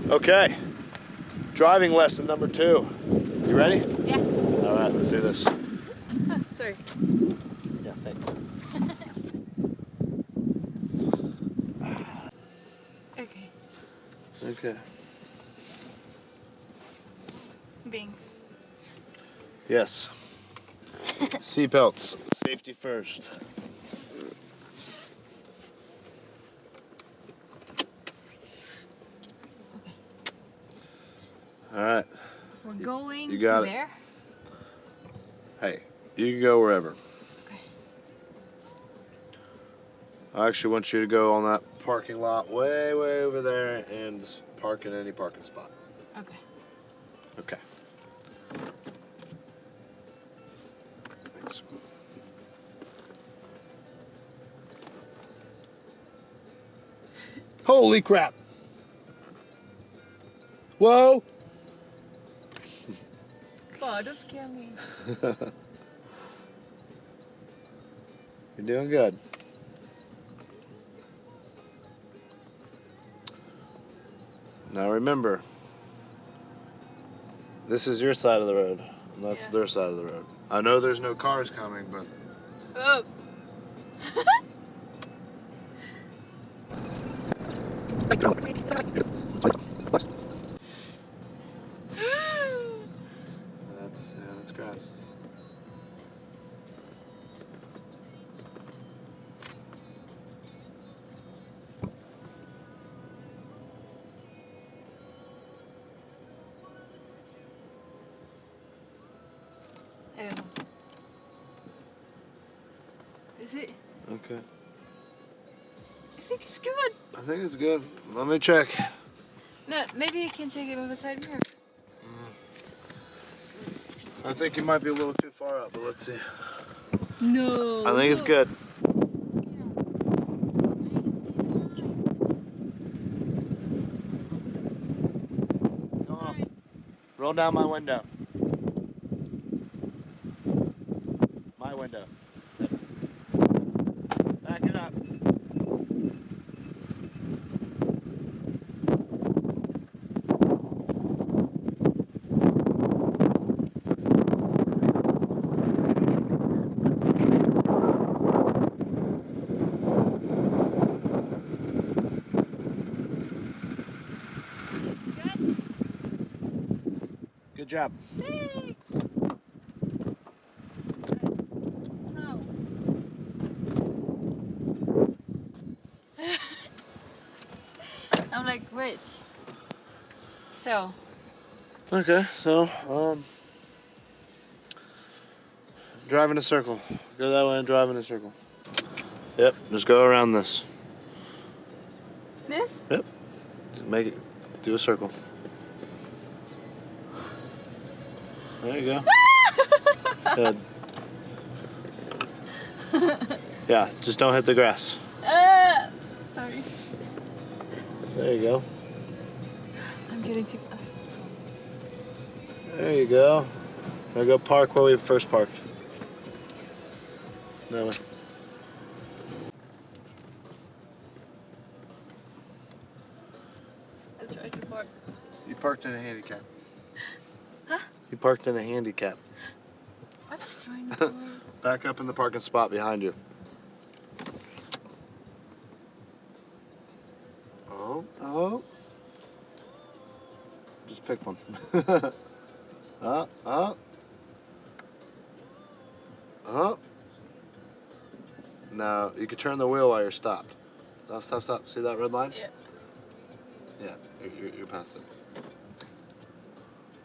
Okay, driving lesson number 2. You ready? Yeah. All right, let's do this. Oh, sorry. Yeah, thanks. Okay. Okay. Bing. Yes. Seatbelts. Safety first. Okay. All right. We're going you got to it. there? Hey, you can go wherever. Okay. I actually want you to go on that parking lot way over there and just park in any parking spot. Okay. Okay. Thanks. Holy crap! Whoa! Oh, don't scare me. You're doing good. Now remember, this is your side of the road, and that's their side of the road. I know there's no cars coming, but... Oh. That's grass. I don't know. Is it? Okay. I think it's good. I think it's good. Let me check. No, maybe you can check it on the side mirror. I think you might be a little too far up, but let's see. No. I think it's good. Come on. Roll down my window. My window. Back it up. Good job. Thanks. How? I'm like, which? So. Okay, so, drive in a circle. Go that way and drive in a circle. Yep, just go around this. This? Yep. Just make it, do a circle. There you go. Good. Yeah, just don't hit the grass. Sorry. There you go. I'm getting too fast. There you go. Now go park where we first parked. That way. I'll try to park. You parked in a handicap. Huh? You parked in a handicap. I was just trying to Back up in the parking spot behind you. Oh. Just pick one. Oh. Now, you can turn the wheel while you're stopped. Stop. See that red line? Yeah. Yeah, you're past it.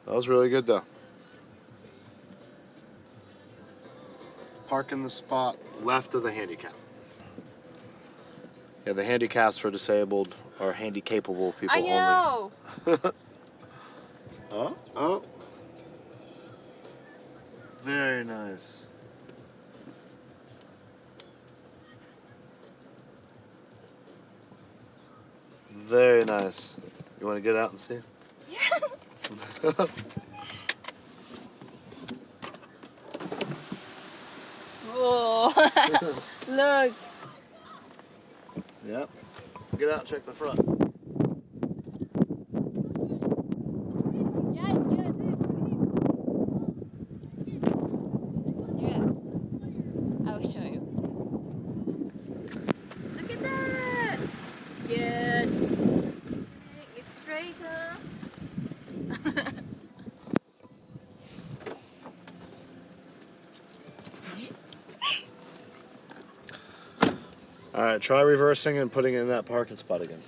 That was really good, though. Park in the spot left of the handicap. Yeah, the handicap's for disabled or handy-capable people only. I know. Oh. Very nice. Very nice. You want to get out and see? Yeah. Whoa. Look. Yep. Get out and check the front. straight, huh? All right, try reversing and putting it in that parking spot again.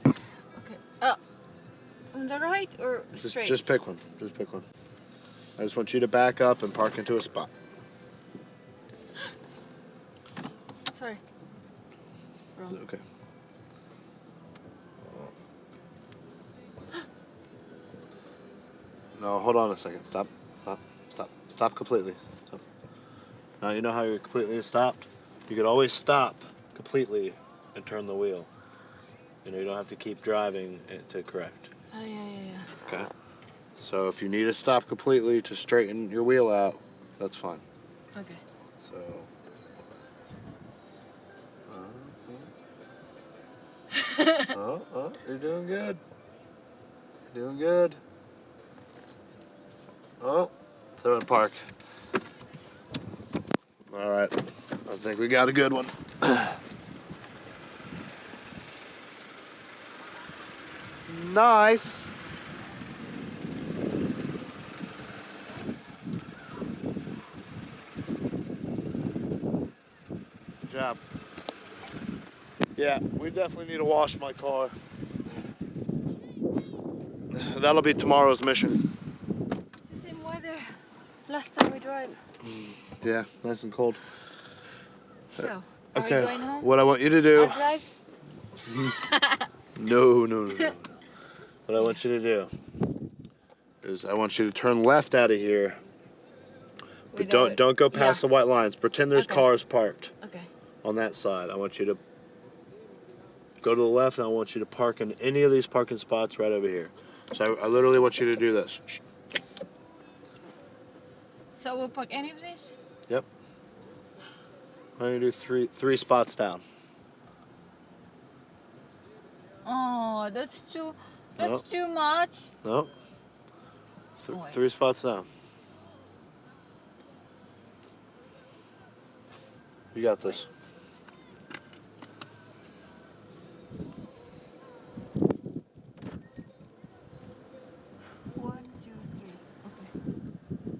Okay. On the right or straight? Just pick one. Just pick one. I just want you to back up and park into a spot. Sorry. Wrong. Okay. No, hold on a second. Stop. Stop. Stop. Stop completely. Stop. Now you know how you're completely stopped? You could always stop completely and turn the wheel. You know, you don't have to keep driving it to correct. Oh, yeah. Okay? So if you need to stop completely to straighten your wheel out, that's fine. Okay. So. You're doing good. You're doing good. Oh, they're in park. All right. I think we got a good one. Nice. Good job. Yeah, we definitely need to wash my car. That'll be tomorrow's mission. It's the same weather last time we drove. Yeah, nice and cold. So, are Okay, we going home? what I want you to do. I'll drive? No. What I want you to do is I want you to turn left out of here. But don't go past the white lines. Pretend there's cars parked Okay. on that side. I want you to go to the left and I want you to park in any of these parking spots right over here. So I literally want you to do this. So we'll park any of these? Yep. I'm gonna do three spots down. Oh, that's too Nope. too much. No. Wait. 3 spots down. You got this. One, two, three. Okay.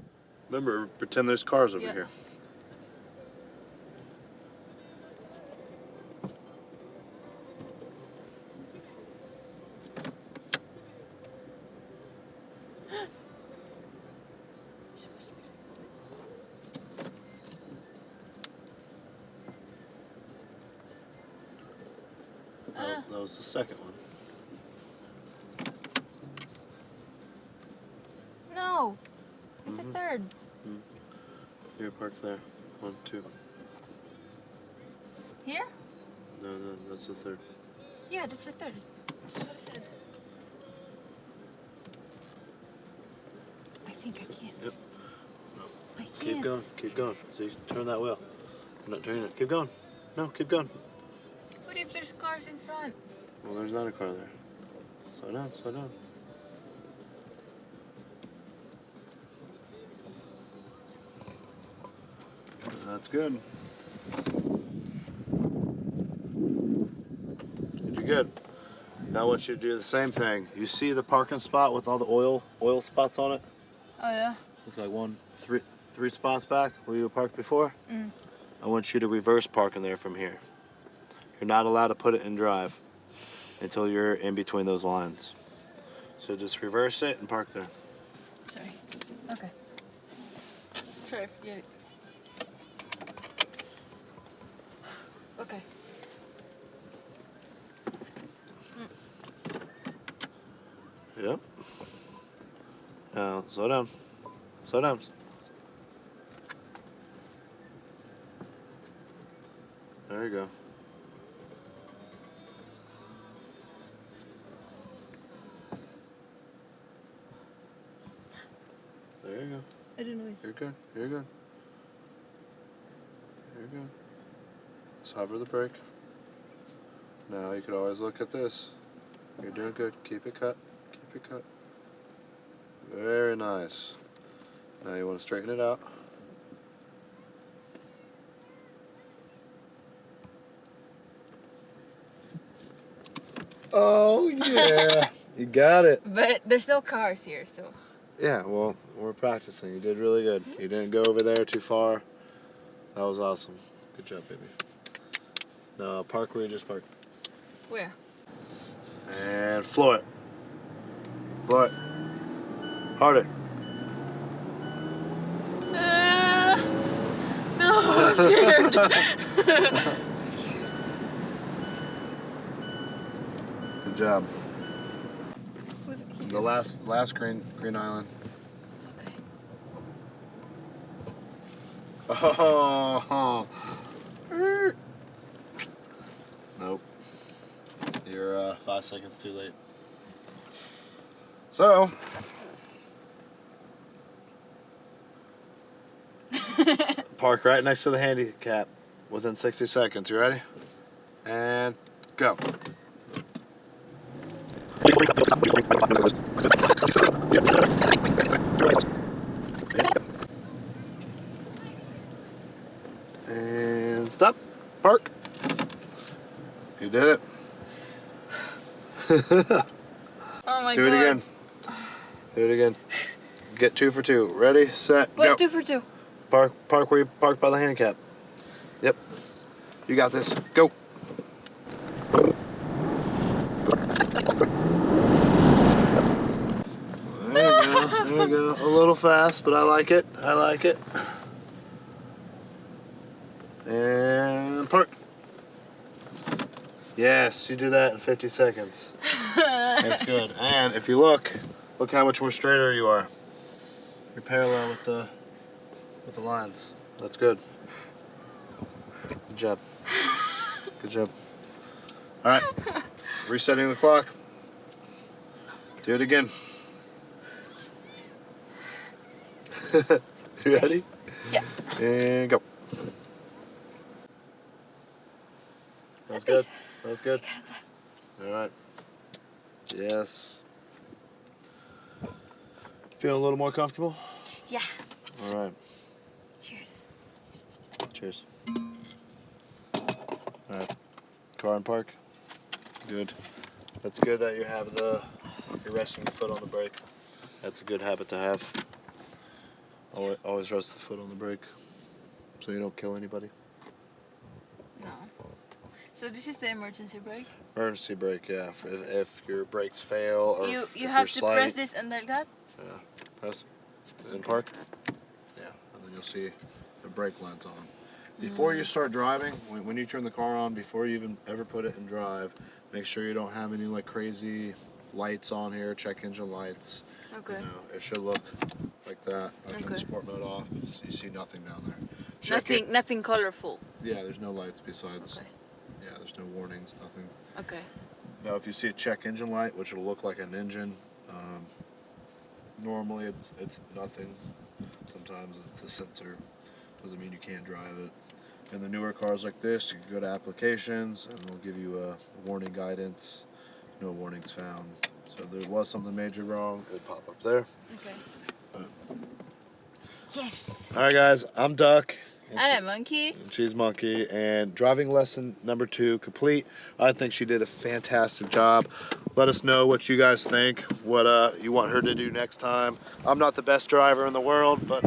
Remember, pretend there's cars over Yeah. here. That was the second one. No, it's a third. You're parked there. 1, 2. Here? No, that's the third. Yeah, that's the third. That's what I said. I think I can't. Yep. I can't. Keep going. See, turn that wheel. I'm not turning it. Keep going. No, keep going. What if there's cars in front? Well, there's not a car there. Slow down. That's good. You're good. Now I want you to do the same thing. You see the parking spot with all the oil spots on it? Oh yeah. Looks like three spots back where you were parked before. I want you to reverse park in there from here. You're not allowed to put it in drive until you're in between those lines. So just reverse it and park there. Sorry. Okay. Sorry, forget it. Okay. Yep. Now, slow down. Slow down. There you go. There you go. I don't know. You're good. You're good. You're good. Just hover the brake. Now you could always look at this. You're doing good. Keep it cut. Keep it cut. Very nice. Now you want to straighten it out. Oh yeah. You got it. But there's no cars here, so. Yeah, well, we're practicing. You did really good. You didn't go over there too far. That was awesome. Good job, baby. Now, park where you just parked. Where? And floor it. Floor it. Harder. No, I'm scared. Good job. Was it here? The last green island. Okay. Oh. Nope. You're 5 seconds too late. So. Park right next to the handicap within 60 seconds. You ready? And go. And stop. Park. You did it. Oh my Do god. it again. Do it again. Get 2 for 2. Ready, set, What, go. 2 for 2? Park where you parked by the handicap. Yep. You got this. Go. There you go. There you go. A little fast, but I like it. I like it. And park. Yes, you do that in 50 seconds. That's good. And if you look how much more straighter you are. You're parallel with the lines. That's good. Good job. Good job. All right. Resetting the clock. Do it again. You ready? Yeah. And go. That was good. That was good. All right. Yes. Feeling a little more comfortable? Yeah. All right. Cheers. Cheers. All right. Car and park. Good. That's good that you have you're resting your foot on the brake. That's a good habit to have. Always rest the foot on the brake so you don't kill anybody. No. So this is the emergency brake? Emergency brake, yeah. If your brakes fail or You if have you're to sliding, press this and like that? Yeah. Press and park. Yeah, and then you'll see the brake lights on. Before you start driving, when you turn the car on, before you even ever put it in drive, make sure you don't have any like crazy lights on here, check engine lights. Okay. You know, it should look like that. I'll turn the Okay. sport mode off, so you see nothing down there. Check it. Nothing colorful. Yeah, there's no lights besides. Okay. Yeah, there's no warnings, nothing. Okay. Now, if you see a check engine light, which will look like an engine, normally it's nothing. Sometimes it's a sensor. Doesn't mean you can't drive it. In the newer cars like this, you can go to applications and they'll give you a warning guidance. No warnings found. So if there was something major wrong, it would pop up there. Okay. Yes. All right, guys, I'm Duck. And I'm Monkey. And she's Monkey. And driving lesson number 2 complete. I think she did a fantastic job. Let us know what you guys think, what you want her to do next time. I'm not the best driver in the world, but